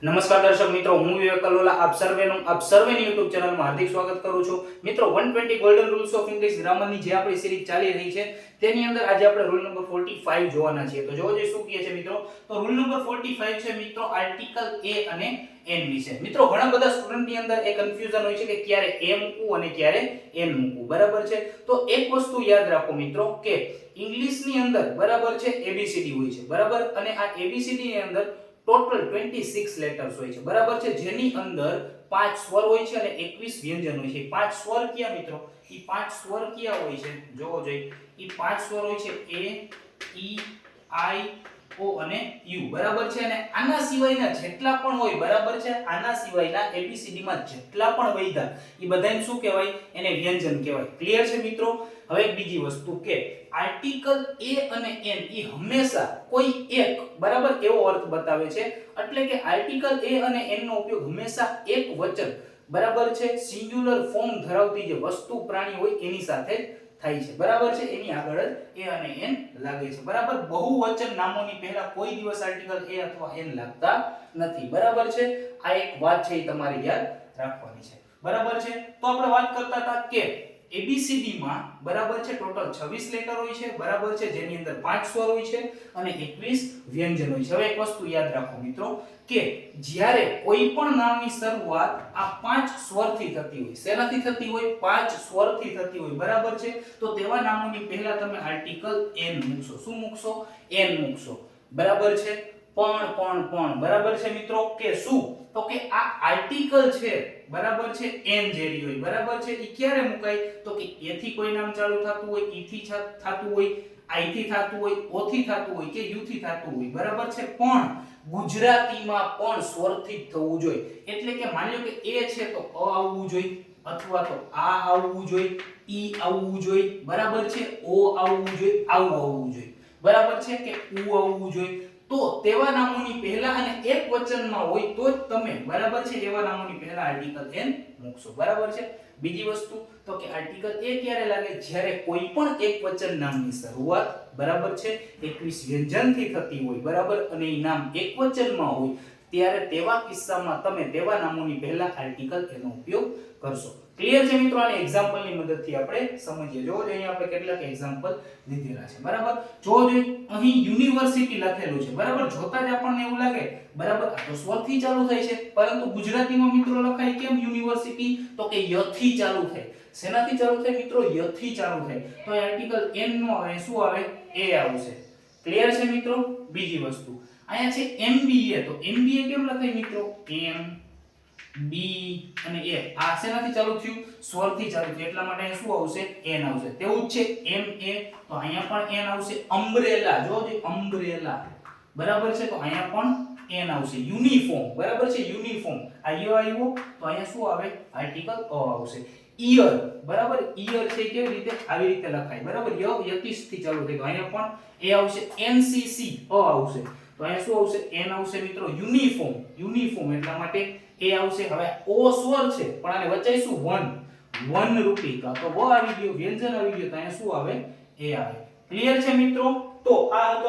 નમસ્કાર દર્શક મિત્રો, હું વિવેક કલોલા આપ સર્વેની YouTube ચેનલમાં હાર્દિક સ્વાગત કરું છું. મિત્રો 120 ગોલ્ડન રૂલ્સ ઓફ ઇંગ્લિશ ગ્રામરની જે આપણી સિરીઝ ચાલી રહી છે તેની અંદર આજે આપણે રૂલ નંબર 45 જોવાના છીએ. તો જોવો શું કહે છે મિત્રો. તો રૂલ નંબર 45 છે મિત્રો આર્ટિકલ a અને n વિશે. મિત્રો ઘણા બધા સ્ટુડન્ટની અંદર એક કન્ફ્યુઝન હોય છે કે ક્યારે a મૂકવું અને ક્યારે n મૂકવું, બરાબર છે. તો એક વસ્તુ યાદ રાખો મિત્રો કે ઇંગ્લિશની અંદર બરાબર છે ABCD હોય છે, બરાબર, અને આ ABCD ની અંદર ટોટલ 26 લેટર્સ હોય છે, બરાબર છે, જેની અંદર 5 સ્વર હોય છે અને 21 વ્યંજન હોય છે. 5 સ્વર કયા મિત્રો? ઈ 5 સ્વર કયા હોય છે જોવો જોઈએ. ઈ 5 સ્વર હોય છે a e i o અને u, બરાબર છે. અને આના સિવાયના જેટલા પણ હોય, બરાબર છે, આના સિવાયના ABCD માં જેટલા પણ વૈધા ઈ બધાને શું કહેવાય? એને વ્યંજન કહેવાય. ક્લિયર છે મિત્રો? હવે એક બીજી વસ્તુ કે આર્ટિકલ a અને n ઈ હંમેશા કોઈ એક, બરાબર, એવો અર્થ બતાવે છે. એટલે કે આર્ટિકલ a અને n નો ઉપયોગ હંમેશા એક વચન, બરાબર છે, સિંગ્યુલર ફોર્મ ધરાવતી જે વસ્તુ પ્રાણી હોય એની સાથે થાય છે, બરાબર છે. એની આગળ જ a અને n લાગે છે, બરાબર. બહુવચન નામોની પહેલા કોઈ દિવસ આર્ટિકલ a અથવા n લાગતા નથી, બરાબર છે. આ એક વાત છે એ તમારે યાદ રાખવાની છે, બરાબર છે. તો આપણે વાત કરતા હતા કે ABCD માં, બરાબર છે, ટોટલ 26 લેટર હોય છે, બરાબર છે, જેની અંદર 5 સ્વર હોય છે અને 21 વ્યંજન હોય છે. હવે એક વસ્તુ યાદ રાખો મિત્રો કે જ્યારે કોઈ પણ નામની શરૂઆત આ 5 સ્વરથી થતી હોય, શેનાથી થતી હોય? 5 સ્વરથી થતી હોય, બરાબર છે. તો તેવા નામોની પહેલા તમે આર્ટિકલ n મૂકશો. શું મૂકશો? n મૂકશો, બરાબર છે. પણ બરાબર છે મિત્રો. કે શું? તો કે આ આર્ટિકલ છે, બરાબર છે, n જેરી હોય, બરાબર છે. ઈ ક્યારે મુકાય? તો કે a થી કોઈ નામ ચાલુ થતું હોય, e થી થતું હોય, i થી થતું હોય, o થી થતું હોય કે u થી થતું હોય, બરાબર છે. પણ ગુજરાતીમાં પણ સ્વરથી જ થવું જોઈએ. એટલે કે માની લો કે a છે તો અ આવવું જોઈએ, અથવા તો આ આવવું જોઈએ, ઈ આવવું જોઈએ, બરાબર છે, o આવવું જોઈએ, આવું આવવું જોઈએ, બરાબર છે, કે ઉ આવવું જોઈએ. તો તેવા નામોની પહેલા અને એક વચનમાં હોય તો જ તમે, બરાબર છે, એવા નામોની પહેલા આર્ટિકલ n મૂકશો, બરાબર છે. બીજી વસ્તુ તો કે આર્ટિકલ a ક્યારે લાગે? જ્યારે કોઈ પણ એક વચન નામની શરૂઆત, બરાબર છે, 21 વ્યંજનથી થતી હોય, બરાબર, અને એ નામ એક વચનમાં હોય ત્યારે તેવા કિસ્સામાં તમે તેવા નામોની પહેલા આર્ટિકલ a નો ઉપયોગ કરશો. ક્લિયર છે મિત્રો? આને એક્ઝામ્પલની મદદથી આપણે સમજીએ. જો અહીંયા આપણે કેટલાક એક્ઝામ્પલ લીધેલા છે, બરાબર. જો અહીં યુનિવર્સિટી લખેલું છે, બરાબર, જોતા જ આપણને એવું લાગે, બરાબર, આ તો સ્વરથી ચાલુ થાય છે, પરંતુ ગુજરાતીમાં મિત્રો લખાય કેમ યુનિવર્સિટી? તો કે ય થી ચાલુ થાય. શેનાથી ચાલુ થાય મિત્રો? ય થી ચાલુ થાય. તો આ આર્ટિકલ n નો આવે, શું આવે? a આવશે. ક્લિયર છે મિત્રો? બીજી વસ્તુ અહીંયા છે MBA. તો MBA કેમ લખાય મિત્રો? m b અને a. આ શેનાથી ચાલુ થયું? સ્વરથી ચાલુ થયું. એટલા માટે અહીં શું આવશે? n આવશે. તેવું જ છે MA. તો અહીંયા પણ n આવશે. અમ્બ્રેલા, જો અમ્બ્રેલા, બરાબર છે, તો અહીંયા પણ n આવશે. યુનિફોર્મ, બરાબર છે, યુનિફોર્મ. આ ય આવ્યો તો અહીંયા શું આવે? આર્ટિકલ અ આવશે. ઈયર, બરાબર, ઈયર છે કેવી રીતે? આવી રીતે લખાય, બરાબર. યતિશ થી ચાલુ થાય તો અહીંયા પણ a આવશે. NCC અ આવશે. તો અહીંયા શું આવશે? n આવશે મિત્રો. યુનિફોર્મ, યુનિફોર્મ એટલા માટે a આવશે. હવે ઓ સ્વર છે પણ આને વચાઈ શું? વન રૂપી, તો વ આવી ગયો, વ્યંજન આવી ગયો, તો અહીંયા શું આવે? a આવે. ક્લિયર છે મિત્રો? તો આ હતો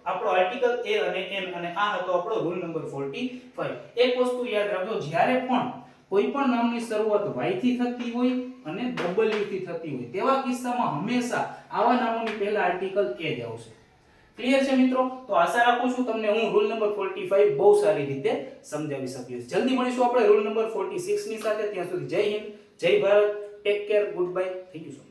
આપણો આર્ટિકલ a અને n, અને આ હતો આપણો રૂલ નંબર 45. એક વસ્તુ યાદ રાખજો, જ્યારે પણ કોઈ પણ નામની શરૂઆત y થી થતી હોય અને w થી થતી હોય તેવા કિસ્સામાં હંમેશા આવા નામોની પહેલા આર્ટિકલ a જ આવશે. ક્લિયર છે મિત્રો? તો આશા રાખું છું તમને હું રૂલ નંબર 45 બહુ સારી રીતે સમજાવી શક્યો છું. જલ્દી મળીશું આપણે રૂલ નંબર 46 ની સાથે. ત્યાં સુધી જય હિન્દ, જય Bharat, take care, good bye, thank you so much.